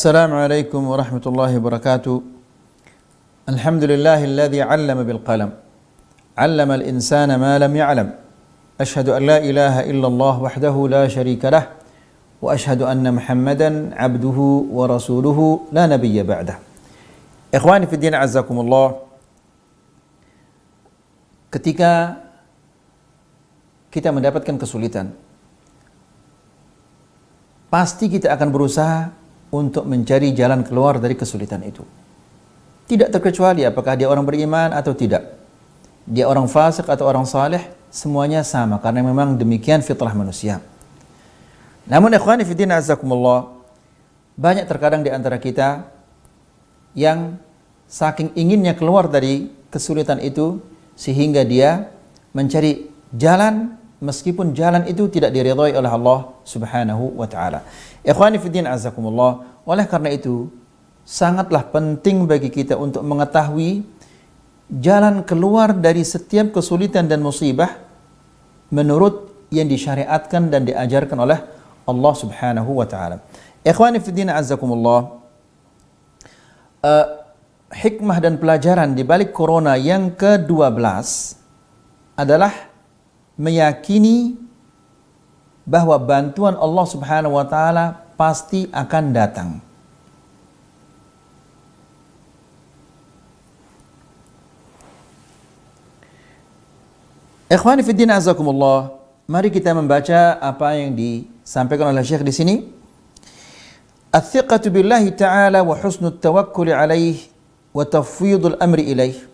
Assalamualaikum warahmatullahi wabarakatuh. Alhamdulillahilladzi 'allama bil qalam. 'Allama al-insana ma lam ya'lam. Asyhadu an la ilaha illallah wahdahu la syarika lah wa asyhadu anna Muhammadan 'abduhu wa rasuluhu la nabiyya ba'dah. Ikhwani fi din, azzakumullah. Ketika kita mendapatkan kesulitan, pasti kita akan berusaha untuk mencari jalan keluar dari kesulitan itu. Tidak terkecuali apakah dia orang beriman atau tidak, dia orang fasik atau orang saleh, semuanya sama, karena memang demikian fitrah manusia. Namun ikhwani fiddin azakumullah, banyak terkadang di antara kita yang saking inginnya keluar dari kesulitan itu sehingga dia mencari jalan meskipun jalan itu tidak diridhai oleh Allah Subhanahu wa taala. Ikhwani fiddin azakumullah, oleh karena itu sangatlah penting bagi kita untuk mengetahui jalan keluar dari setiap kesulitan dan musibah menurut yang disyariatkan dan diajarkan oleh Allah Subhanahu wa taala. Ikhwani fiddin azakumullah, hikmah dan pelajaran di balik corona yang ke-12 adalah meyakini bahwa bantuan Allah Subhanahu wa taala pasti akan datang. Ikhwani fiddin azakumullah, mari kita membaca apa yang disampaikan oleh Syekh di sini. Ats-thiqatu billahi ta'ala wa husnut tawakkul alaihi wa tafwidul amri ilaihi.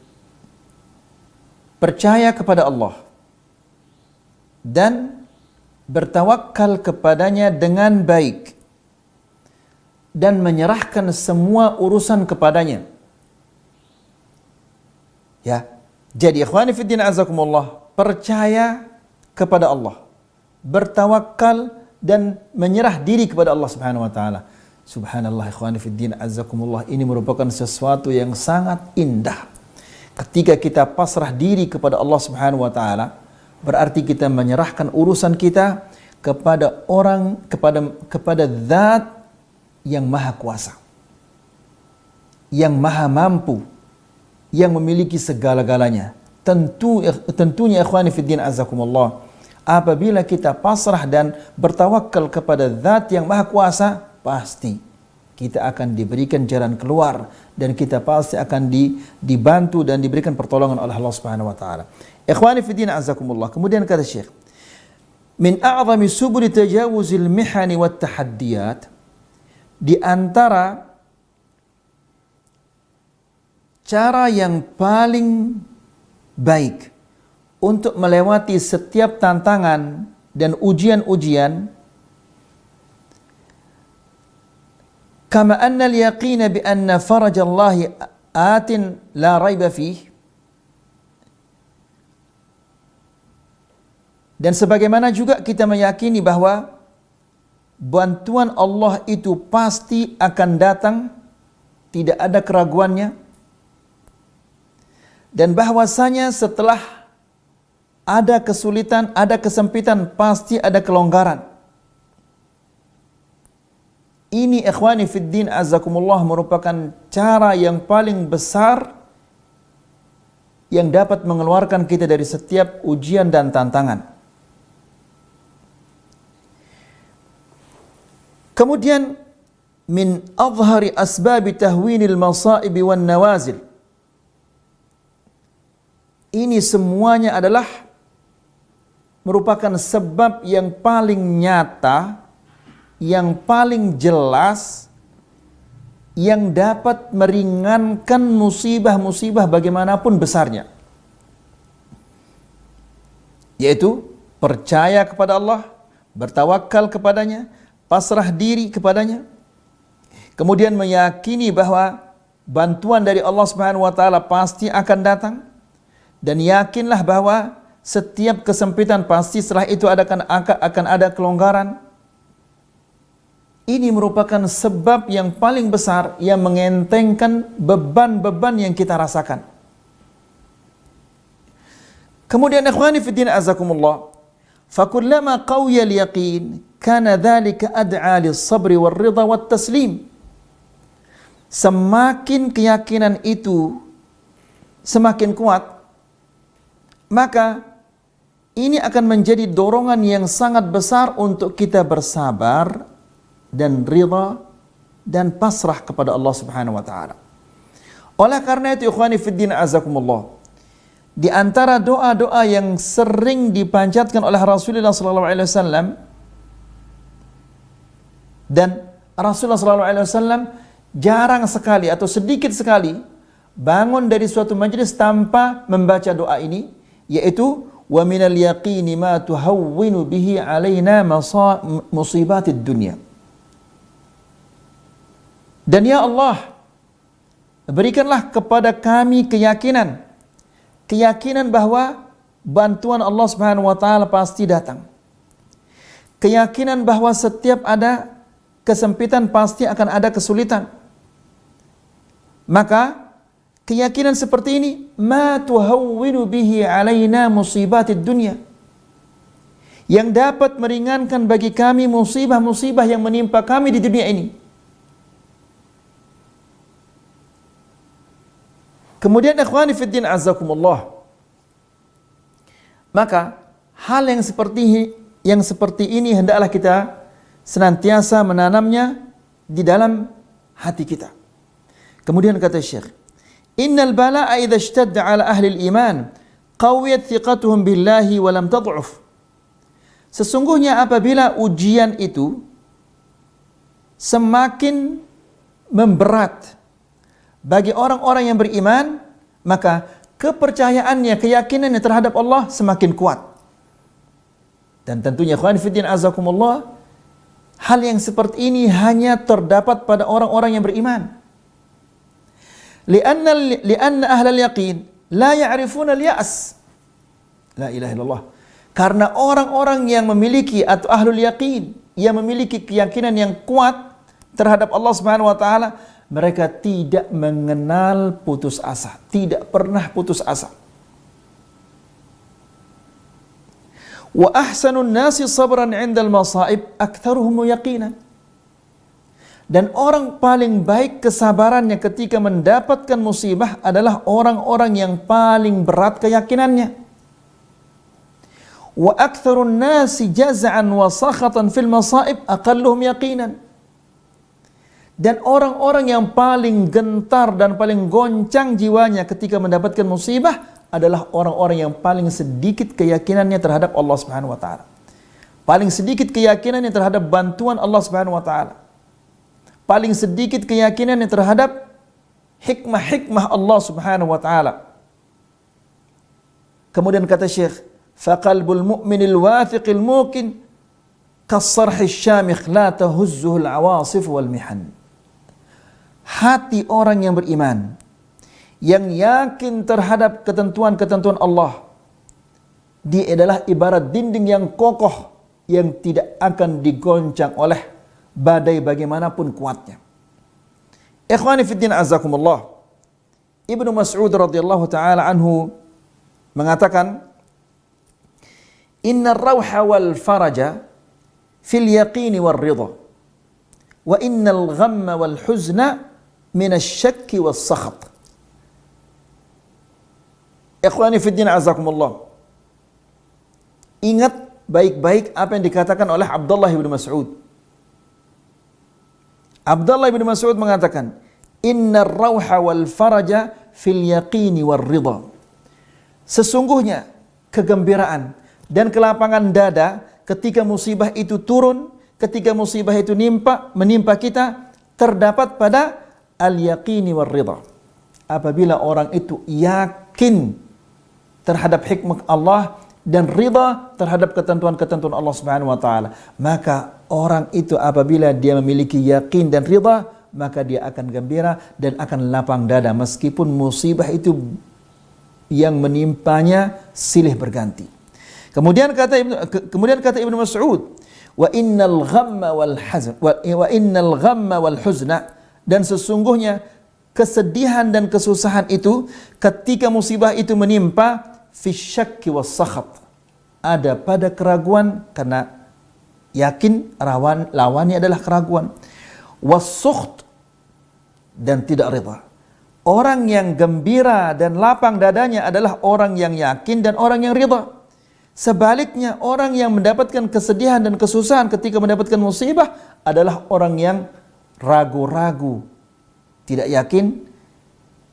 Percaya kepada Allah dan bertawakal kepadanya dengan baik dan menyerahkan semua urusan kepadanya. Ya, jadi ikhwani fiddin azakumullah, percaya kepada Allah, bertawakal dan menyerah diri kepada Allah Subhanahu wa taala. Subhanallah ikhwani fiddin azakumullah, ini merupakan sesuatu yang sangat indah. Ketika kita pasrah diri kepada Allah Subhanahu wa taala, berarti kita menyerahkan urusan kita kepada kepada zat yang maha kuasa, yang maha mampu, yang memiliki segala-galanya. Tentunya ikhwani fiddin azakumullah, apabila kita pasrah dan bertawakal kepada zat yang maha kuasa, pasti kita akan diberikan jalan keluar dan kita pasti akan dibantu dan diberikan pertolongan oleh Allah Subhanahu wa taala. Ikhwani fiddin azakumullah, kemudian kata Syekh, min a'zami subuli tajawuzil mihani wat tahaddiyat, di antara cara yang paling baik untuk melewati setiap tantangan dan ujian-ujian, kama anna al-yaqina bi anna farajallahi atin la raiba fihi, dan sebagaimana juga kita meyakini bahwa bantuan Allah itu pasti akan datang, tidak ada keraguannya, dan bahwasanya setelah ada kesulitan, ada kesempitan, pasti ada kelonggaran. Ini ikhwani fiddin azakumullah merupakan cara yang paling besar yang dapat mengeluarkan kita dari setiap ujian dan tantangan. Kemudian min adhari asbabi tahwinil masaibi wan nawazil, ini semuanya adalah merupakan sebab yang paling nyata, yang paling jelas, yang dapat meringankan musibah-musibah bagaimanapun besarnya, yaitu percaya kepada Allah, bertawakal kepadanya, pasrah diri kepadanya, kemudian meyakini bahwa bantuan dari Allah Subhanahu wa taala pasti akan datang, dan yakinlah bahwa setiap kesempitan pasti setelah itu akan ada kelonggaran. Ini merupakan sebab yang paling besar yang mengentengkan beban-beban yang kita rasakan. Kemudian ikhwani fiddin azakumullah, fakullama qawiyal yaqin kana dhalika ad'a lis-sabri war-ridha wat-taslim. semakin keyakinan itu semakin kuat, maka ini akan menjadi dorongan yang sangat besar untuk kita bersabar dan ridha dan pasrah kepada Allah Subhanahu wa taala. Oleh karena itu ikhwani fiddin azakumullah, di antara doa-doa yang sering dipanjatkan oleh Rasulullah sallallahu alaihi wasallam, dan Rasulullah sallallahu alaihi wasallam jarang sekali atau sedikit sekali bangun dari suatu majelis tanpa membaca doa ini, yaitu wa minal yaqini ma tuhawwinu bihi alaina musibatid dunya. Dan ya Allah, berikanlah kepada kami keyakinan bahwa bantuan Allah Subhanahu wa taala pasti datang. Keyakinan bahwa setiap ada kesempitan pasti akan ada kesulitan. Maka keyakinan seperti ini, ma tuhawwinu bihi alaina musibatid dunya, yang dapat meringankan bagi kami musibah-musibah yang menimpa kami di dunia ini. Kemudian ikhwani fiddin azakumullah, maka hal yang seperti ini hendaklah kita senantiasa menanamnya di dalam hati kita. Kemudian kata Syekh, innal bala'a idza ishtadda 'ala ahli al-iman qawiyat thiqatuhum billahi wa lam tad'uf. Sesungguhnya apabila ujian itu semakin memberat bagi orang-orang yang beriman, maka kepercayaannya, keyakinannya terhadap Allah semakin kuat. Dan tentunya ikhwan fillah azakumullah, hal yang seperti ini hanya terdapat pada orang-orang yang beriman. Lianna ahlal yaqin la ya'rifuna al-ya'as. La ilaha illallah. Karena orang-orang yang memiliki atau ahlul yaqin, yang memiliki keyakinan yang kuat terhadap Allah Subhanahu wa taala, mereka tidak mengenal putus asa, tidak pernah putus asa. Wa ahsanun nasi sabran 'indal masaib aktsaruhum yaqinan. Dan orang paling baik kesabarannya ketika mendapatkan musibah adalah orang-orang yang paling berat keyakinannya. Wa aktsarun nasi jaz'an wa sakhatan fil masaib aqalluhum yaqinan. Dan orang-orang yang paling gentar dan paling goncang jiwanya ketika mendapatkan musibah adalah orang-orang yang paling sedikit keyakinannya terhadap Allah Subhanahu wa taala. Paling sedikit keyakinannya terhadap bantuan Allah Subhanahu wa taala. Paling sedikit keyakinannya terhadap hikmah-hikmah Allah Subhanahu wa taala. Kemudian kata Syekh, faqalbul mu'minil wathiqil muqin kas-sarhi syamikh la tahuzzuhu al-awasif wal mihan. Hati orang yang beriman, yang yakin terhadap ketentuan-ketentuan Allah, dia adalah ibarat dinding yang kokoh yang tidak akan digoncang oleh badai bagaimanapun kuatnya. Ikhwani fiddin azakumullah, Ibnu Mas'ud radhiyallahu taala anhu mengatakan, innar rauha wal faraja fil yaqini war ridha wa innal ghamma wal huzna min asy-syakki was sakhat. Ikhwani fiddin azakumullah, ingat baik-baik apa yang dikatakan oleh Abdullah bin Mas'ud. Abdullah bin Mas'ud mengatakan, innar rauha wal faraja fil yaqini war ridha. Sesungguhnya kegembiraan dan kelapangan dada ketika musibah itu turun, ketika musibah itu menimpa kita, terdapat pada al-yaqini war ridha. Apabila orang itu yakin terhadap hikmah Allah dan ridha terhadap ketentuan-ketentuan Allah Subhanahu wa taala, maka orang itu apabila dia memiliki yakin dan ridha, maka dia akan gembira dan akan lapang dada meskipun musibah itu yang menimpanya silih berganti. Kemudian kata Ibnu Mas'ud, wa innal ghamma wal huzna, dan sesungguhnya kesedihan dan kesusahan itu ketika musibah itu menimpa, fi syakki was sakhat, ada pada keraguan, karena yakin lawannya adalah keraguan. Was sukht, dan tidak ridha. Orang yang gembira dan lapang dadanya adalah orang yang yakin dan orang yang ridha. Sebaliknya, orang yang mendapatkan kesedihan dan kesusahan ketika mendapatkan musibah adalah orang yang ragu-ragu, tidak yakin,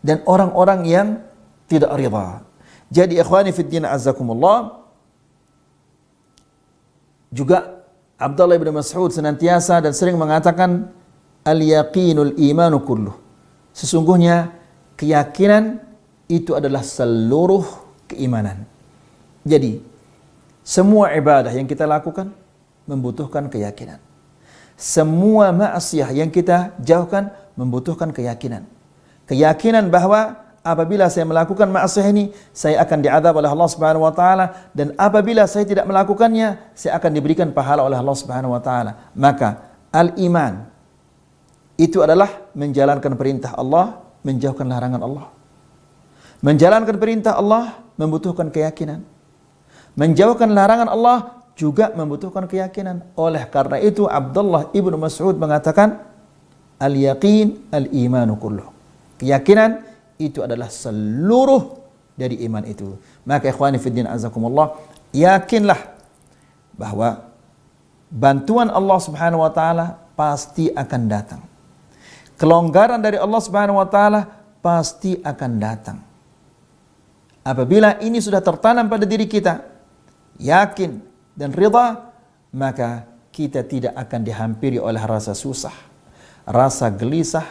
dan orang-orang yang tidak ridha. Jadi ikhwani fiddin azakumullah, juga Abdullah bin Mas'ud senantiasa dan sering mengatakan al-yaqinul imanu kulluh. Sesungguhnya keyakinan itu adalah seluruh keimanan. Jadi semua ibadah yang kita lakukan membutuhkan keyakinan. Semua maksiat yang kita jauhkan membutuhkan keyakinan. Keyakinan bahwa apabila saya melakukan maksiat ini, saya akan diazab oleh Allah Subhanahu wa taala, dan apabila saya tidak melakukannya, saya akan diberikan pahala oleh Allah Subhanahu wa taala. Maka al-iman itu adalah menjalankan perintah Allah, menjauhkan larangan Allah. Menjalankan perintah Allah membutuhkan keyakinan. Menjauhkan larangan Allah juga membutuhkan keyakinan. Oleh karena itu Abdullah ibnu Mas'ud mengatakan al-yaqin al-imanu kulluh. Keyakinan itu adalah seluruh dari iman itu. Maka ikhwani fiddin azakumullah, yakinlah bahwa bantuan Allah Subhanahu wa taala pasti akan datang. Kelonggaran dari Allah Subhanahu wa taala pasti akan datang. Apabila ini sudah tertanam pada diri kita, yakin dan ridha, maka kita tidak akan dihampiri oleh rasa susah, rasa gelisah,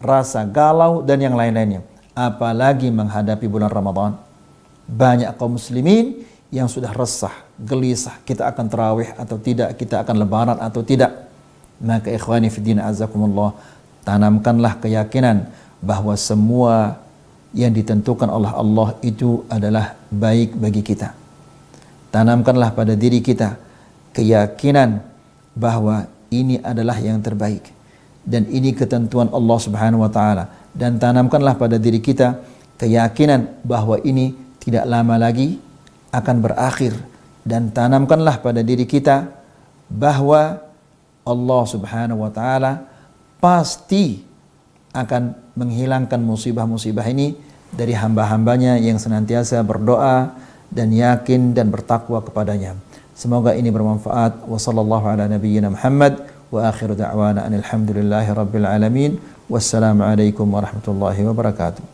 rasa galau, dan yang lain-lainnya. Apalagi menghadapi bulan Ramadan. Banyak kaum muslimin yang sudah resah, gelisah, kita akan tarawih atau tidak, kita akan lebaran atau tidak. Maka ikhwani fiddin azakumullah, tanamkanlah keyakinan bahwa semua yang ditentukan oleh Allah itu adalah baik bagi kita. Tanamkanlah pada diri kita keyakinan bahwa ini adalah yang terbaik dan ini ketentuan Allah Subhanahu wa taala, dan tanamkanlah pada diri kita keyakinan bahwa ini tidak lama lagi akan berakhir, dan tanamkanlah pada diri kita bahwa Allah Subhanahu wa taala pasti akan menghilangkan musibah-musibah ini dari hamba-hambanya yang senantiasa berdoa dan yakin dan bertakwa kepadanya. Semoga ini bermanfaat. Wa sallallahu ala nabiyyina Muhammad wa akhiru da'wana alhamdulillahi rabbil alamin. Wassalamu alaikum warahmatullahi wabarakatuh.